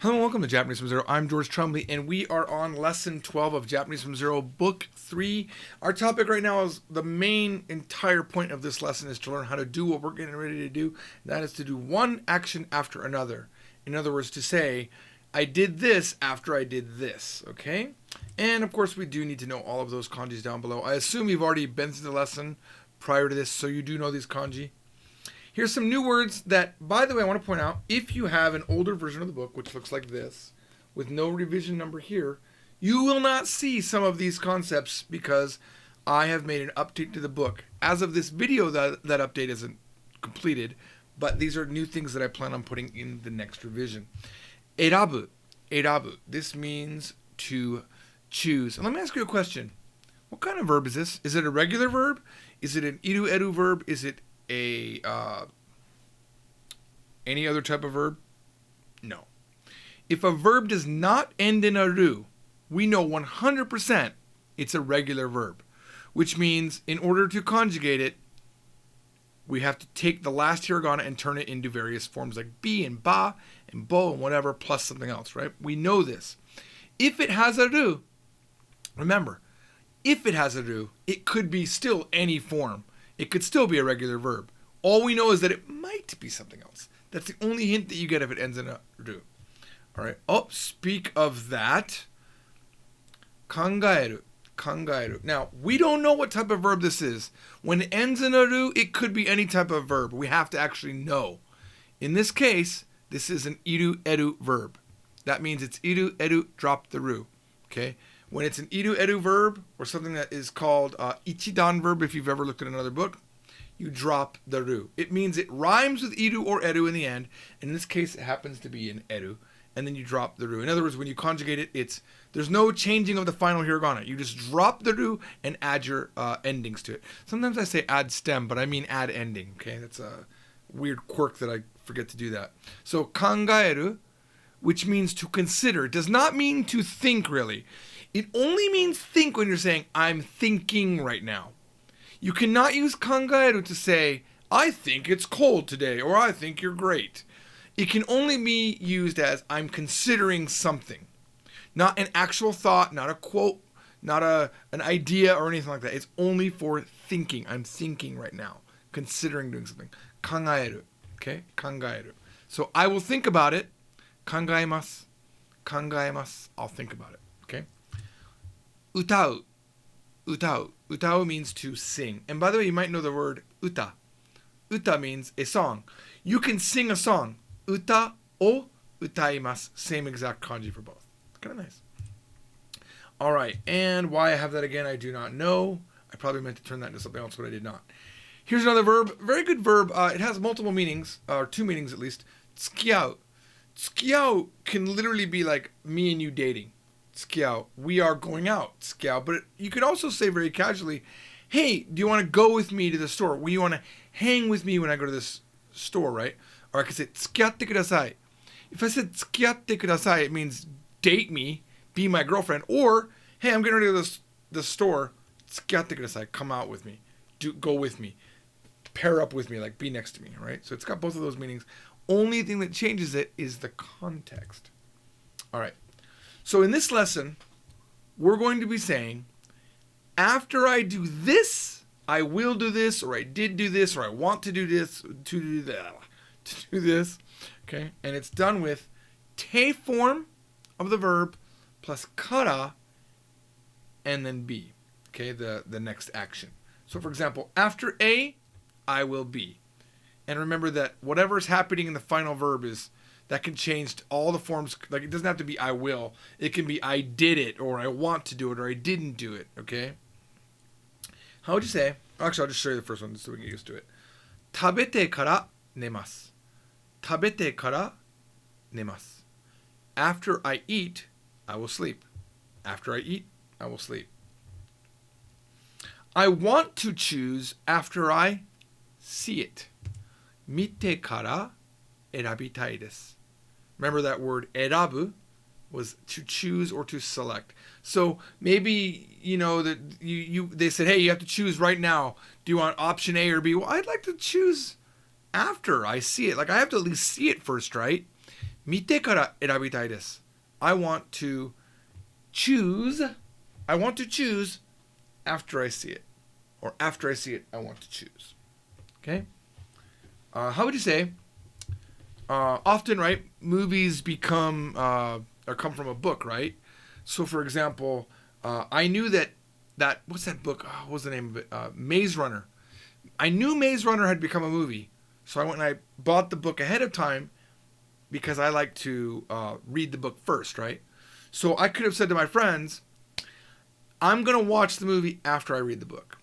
Hello and welcome to Japanese from Zero. I'm George Trumley, and we are on Lesson 12 of Japanese from Zero, Book 3. Our topic right now is the main entire point of this lesson is to learn how to do what we're getting ready to do. That is to do one action after another. In other words, to say, I did this after I did this, okay? And of course, we do need to know all of those kanjis down below. I assume you've already been through the lesson prior to this, so you do know these kanji. Here's some new words that, by the way, I want to point out, if you have an older version of the book, which looks like this, with no revision number here, you will not see some of these concepts because I have made an update to the book. As of this video, that update isn't completed, but these are new things that I plan on putting in the next revision. Erabu. Erabu. This means to choose. And let me ask you a question. What kind of verb is this? Is it a regular verb? Is it an iru eru verb? Is it any other type of verb? No. If a verb does not end in a ru, we know 100% it's a regular verb, which means in order to conjugate it, we have to take the last hiragana and turn it into various forms like bi and ba and bo and whatever plus something else, right? We know this. If it has a ru, remember, if it has a ru, it could be still any form. It could still be a regular verb. All we know is that it might be something else. That's the only hint that you get if it ends in a ru. All right. Oh, speak of that. Kangaeru. Kangaeru. Now, we don't know what type of verb this is. When it ends in a ru, it could be any type of verb. We have to actually know. In this case, this is an iru eru verb. That means it's iru eru, drop the ru. Okay? When it's an iru eru verb, or something that is called ichidan verb, if you've ever looked at another book, you drop the ru. It means it rhymes with iru or eru in the end. In this case, it happens to be an eru, and then you drop the ru. In other words, when you conjugate it, there's no changing of the final hiragana. You just drop the ru and add your endings to it. Sometimes I say add stem, but I mean add ending. Okay, that's a weird quirk that I forget to do that. So kangaeru, which means to consider, does not mean to think really. It only means think when you're saying, I'm thinking right now. You cannot use kangaeru to say, I think it's cold today, or I think you're great. It can only be used as, I'm considering something. Not an actual thought, not a quote, not an idea or anything like that. It's only for thinking. I'm thinking right now, considering doing something. Kangaeru, okay? Kangaeru. So I will think about it. Kangaemasu. Kangaemasu. I'll think about it, okay? Utau. Utau. Utau means to sing. And by the way, you might know the word uta. Uta means a song. You can sing a song. Uta o utaimasu. Same exact kanji for both. Kind of nice. All right. And why I have that again, I do not know. I probably meant to turn that into something else, but I did not. Here's another verb. Very good verb. It has multiple meanings, or two meanings at least. Tsukiau. Tsukiau can literally be like me and you dating. Tsukiau. We are going out. Tsukiau. But you could also say very casually, hey, do you want to go with me to the store? Do you want to hang with me when I go to this store, right? Or I could say, tsukiatte kudasai. If I said tsukiatte kudasai, it means date me, be my girlfriend. Or, hey, I'm getting ready to go to the store. Tsukiatte kudasai. Come out with me. Go with me. Pair up with me, like be next to me, right? So it's got both of those meanings. Only thing that changes it is the context. All right. So in this lesson, we're going to be saying, after I do this, I will do this, or I did do this, or I want to do this, to do this, okay? And it's done with te form of the verb plus kara and then be, okay? The next action. So for example, after A, I will be. And remember that whatever is happening in the final verb that can change all the forms. Like it doesn't have to be I will. It can be I did it, or I want to do it, or I didn't do it. Okay. How would you say? Actually, I'll just show you the first one so we can get used to it. Tabete kara nemasu. Tabete kara nemasu. After I eat, I will sleep. After I eat, I will sleep. I want to choose after I see it. Mite kara erabitai desu. Remember that word erabu was to choose or to select. So maybe, that they said, hey, you have to choose right now. Do you want option A or B? Well, I'd like to choose after I see it. Like I have to at least see it first, right? 見てから選びたいです。I want to choose. I want to choose after I see it. Or after I see it, I want to choose. Okay? How would you say? Often, right, movies become or come from a book, right? So, for example, I knew that what's that book? Oh, what was the name of it? Maze Runner. I knew Maze Runner had become a movie, so I went and I bought the book ahead of time because I like to read the book first, right? So I could have said to my friends, I'm going to watch the movie after I read the book.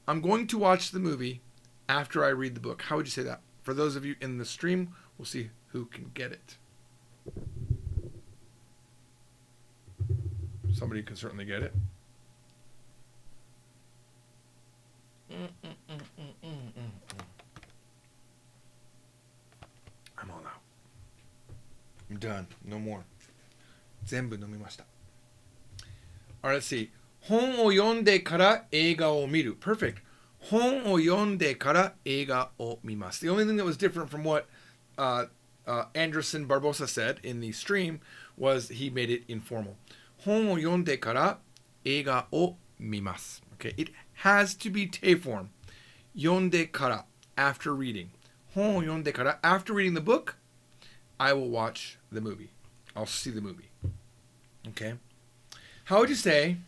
I'm going to watch the movie after I read the book. How would you say that? For those of you in the stream, we'll see who can get it. Somebody can certainly get it. I'm all out. I'm done. No more. 全部飲みました. Alright, let's see. 本を読んでから映画を見る. Perfect. 本を読んでから映画を見ます. The only thing that was different from what Anderson Barbosa said in the stream was he made it informal. 本を読んでから映画を見ます. Okay, it has to be te form. 読んでから after reading. 本を読んでから after reading the book, I will watch the movie. I'll see the movie. Okay. How would you say?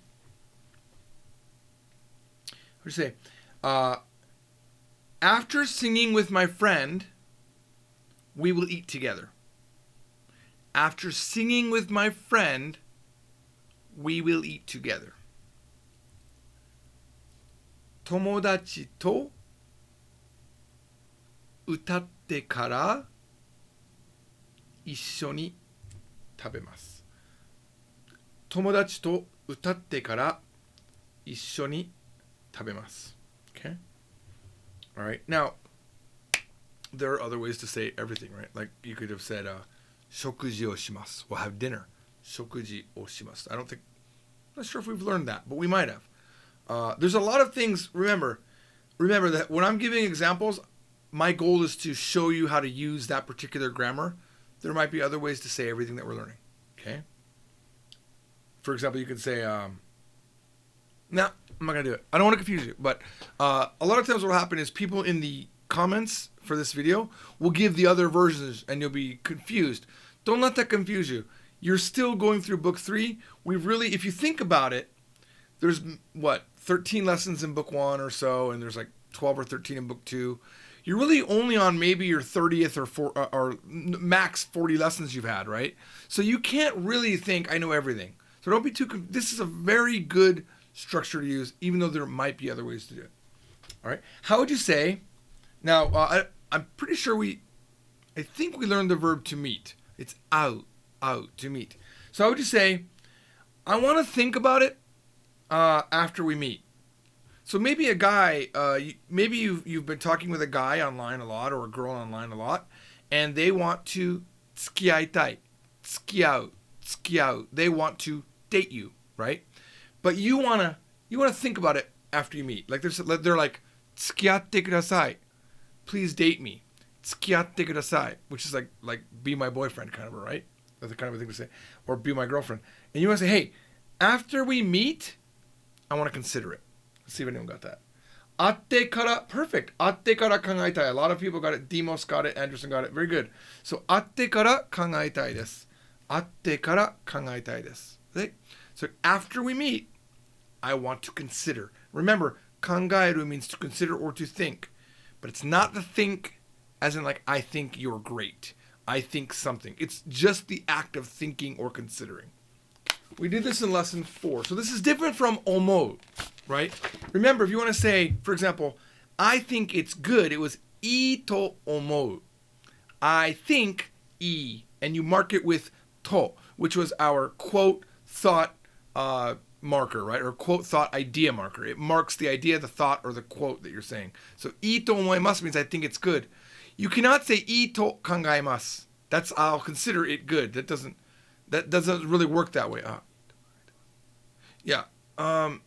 After singing with my friend, we will eat together. After singing with my friend, we will eat together. 友達と歌ってから一緒に食べます。友達と歌ってから一緒に食べます。Okay? Alright. Now, there are other ways to say everything, right? Like you could have said, 食事をします. We'll have dinner. 食事をします. I'm not sure if we've learned that, but we might have. There's a lot of things. Remember that when I'm giving examples, my goal is to show you how to use that particular grammar. There might be other ways to say everything that we're learning. Okay? For example, you could say, nah, I'm not going to do it. I don't want to confuse you. But a lot of times what will happen is people in the comments for this video will give the other versions and you'll be confused. Don't let that confuse you. You're still going through book 3. If you think about it, there's 13 lessons in book 1 or so, and there's like 12 or 13 in book 2. You're really only on maybe your 30th or max 40 lessons you've had, right? So you can't really think, I know everything. So don't be this is a very good structure to use, even though there might be other ways to do it. All right. How would you say, now, I'm pretty sure I think we learned the verb to meet. It's out, to meet. So how would you say, I want to think about it after we meet. So maybe a guy, maybe you've been talking with a guy online a lot or a girl online a lot, and they want to 付き合いたい, 付き合う. They want to date you, right? But you wanna think about it after you meet. Like they're like 付き合ってください. Please date me. 付き合ってください, which is like be my boyfriend kind of, right? That's the kind of a thing to say. Or be my girlfriend. And you want to say, hey, after we meet, I want to consider it. Let's see if anyone got that. 会ってから, perfect. 会ってから考えたい. A lot of people got it. Demos got it. Anderson got it. Very good. So 会ってから考えたいです. 会ってから考えたいです. Okay? So after we meet, I want to consider. Remember, 考える means to consider or to think. But it's not the think as in like, I think you're great. I think something. It's just the act of thinking or considering. We did this in lesson 4. So this is different from 思う, right? Remember, if you want to say, for example, I think it's good, it was いいと思う. I think いい. And you mark it with と, which was our quote thought marker, right? Or quote thought idea marker. It marks the idea, the thought, or the quote that you're saying. So いいと思います means I think it's good. You cannot say いいと考えます. That's I'll consider it good. That doesn't really work that way. Yeah. I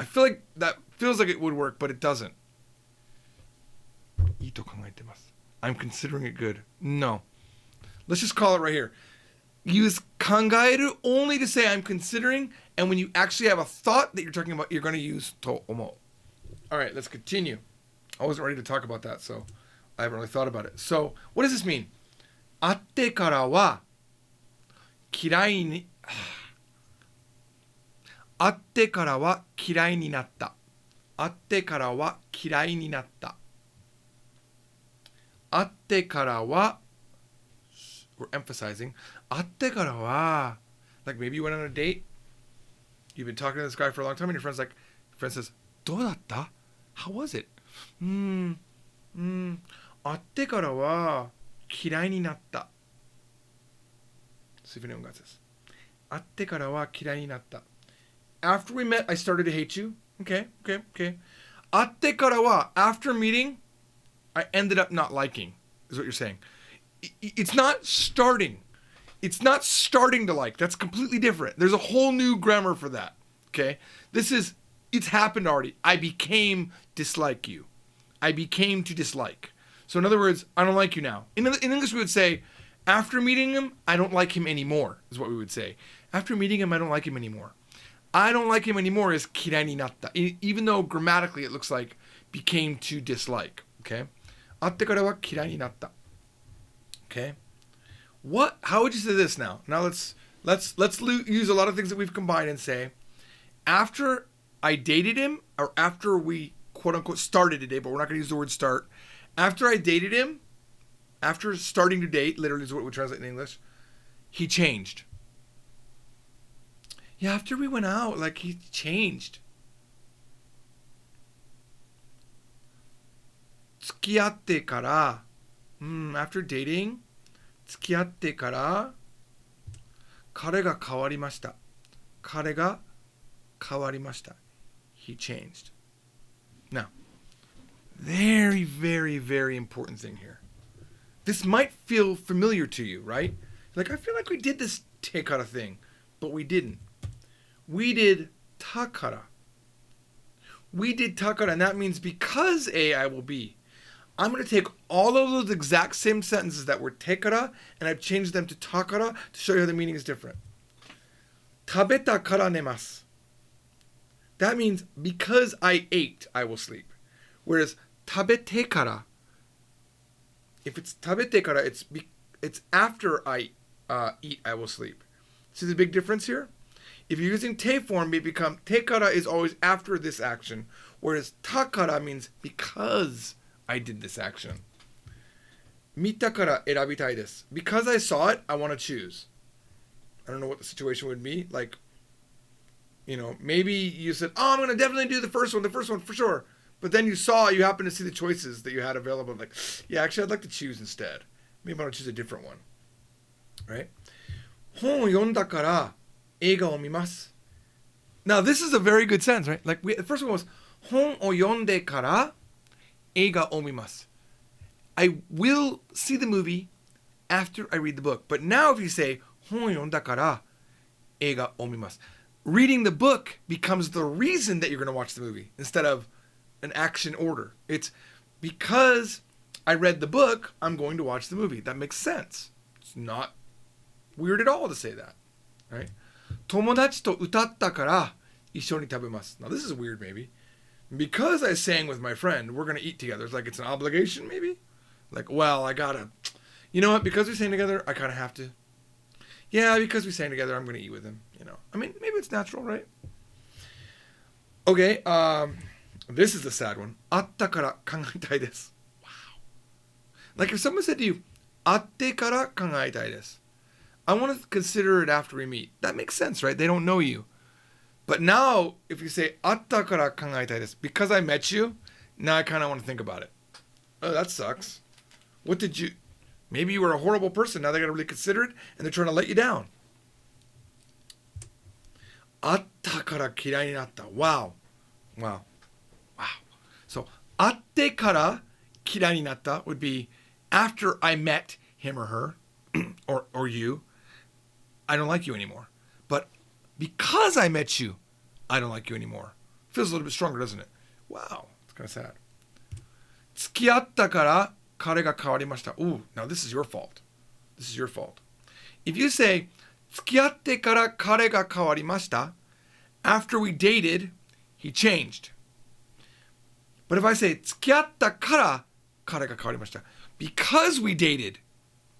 feel like that feels like it would work, but it doesn't. いいと考えてます. I'm considering it good. No. Let's just call it right here. Use 考える only to say I'm considering, and when you actually have a thought that you're talking about, you're going to use と思う. All right, let's continue. I wasn't ready to talk about that, so I haven't really thought about it. So, what does this mean? 会ってからは嫌いに会ってからは嫌いになった。会ってからは嫌いになった。会ってからは we're emphasizing 会ってからは like maybe you went on a date, you've been talking to this guy for a long time, and your friend says どうだった? How was it? 会ってからは嫌いになった。See if anyone got this. 会ってからは嫌いになった。After we met, I started to hate you. Okay. 会ってからは after meeting, I ended up not liking, is what you're saying. It's not starting. It's not starting to like. That's completely different. There's a whole new grammar for that. Okay? It's happened already. I became dislike you. I became to dislike. So in other words, I don't like you now. In English, we would say, after meeting him, I don't like him anymore, is what we would say. After meeting him, I don't like him anymore. I don't like him anymore is 嫌いになった. Even though grammatically it looks like became to dislike. Okay? 会ってからは嫌いになった. Okay? How would you say this now? Now let's use a lot of things that we've combined and say, after I dated him, or after we quote unquote started to date, but we're not going to use the word start. After I dated him, after starting to date, literally is what we translate in English, he changed. Yeah, after we went out, like he changed. 付き合ってから after dating 付き合ってから彼が変わりました。彼が変わりました。He changed. Now, very, very, very important thing here. This might feel familiar to you, right? Like, I feel like we did this tekara thing, but we didn't. We did takara. We did takara, and that means because A, I will be. I'm going to take all of those exact same sentences that were tekara, and I've changed them to takara to show you how the meaning is different. 食べたから寝ます. That means because I ate, I will sleep. Whereas 食べてから, if it's 食べてから, it's after I eat, I will sleep. See the big difference here? If you're using te form, it becomes tekara is always after this action, whereas takara means because I did this action. 見たから選びたいです. Because I saw it, I want to choose. I don't know what the situation would be. Like, you know, maybe you said, oh, I'm going to definitely do the first one for sure. But then you happen to see the choices that you had available. Like, yeah, actually, I'd like to choose instead. Maybe I'll choose a different one. Right? 本を読んだから映画を見ます. Now, this is a very good sentence, right? Like, the first one was 本を読んでから映画を見ます. I will see the movie after I read the book. But now if you say 本を読んだから映画を見ます, reading the book becomes the reason that you're going to watch the movie instead of an action order. It's because I read the book, I'm going to watch the movie. That makes sense. It's not weird at all to say that, right? 友達と歌ったから一緒に食べます. Now this is weird maybe. Because I sang with my friend, we're going to eat together. It's like it's an obligation maybe. Like, well, I gotta, you know what? Because we sang together, I kind of have to. Yeah, because we sang together, I'm going to eat with him. You know, I mean, maybe it's natural, right? Okay, this is a sad one. 会ったから考えたいです. Wow. Like if someone said to you, 会ってから考えたいです. I want to consider it after we meet. That makes sense, right? They don't know you. But now, if you say, 会ったから考えたいです, because I met you, now I kind of want to think about it. Oh, that sucks. What did you... Maybe you were a horrible person. Now they got to really consider it, and they're trying to let you down. 会ったから嫌いになった. Wow. So, 会ってから嫌いになった would be after I met him or her, or you, I don't like you anymore. But because I met you, I don't like you anymore. Feels a little bit stronger, doesn't it? Wow. It's kind of sad. 付き合ったから彼が変わりました. Ooh, now this is your fault. this is your fault. If you say, 付き合ってから彼が変わりました, after we dated, he changed. But if I say, 付き合ったから彼が変わりました, because we dated,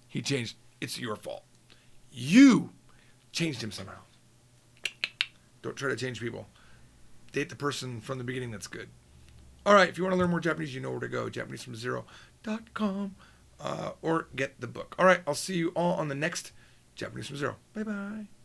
he changed, it's your fault. You changed him somehow. Don't try to change people. Date the person from the beginning that's good. All right, if you want to learn more Japanese, you know where to go, JapaneseFromZero.com, or get the book. All right, I'll see you all on the next Japanese from Zero. Bye-bye.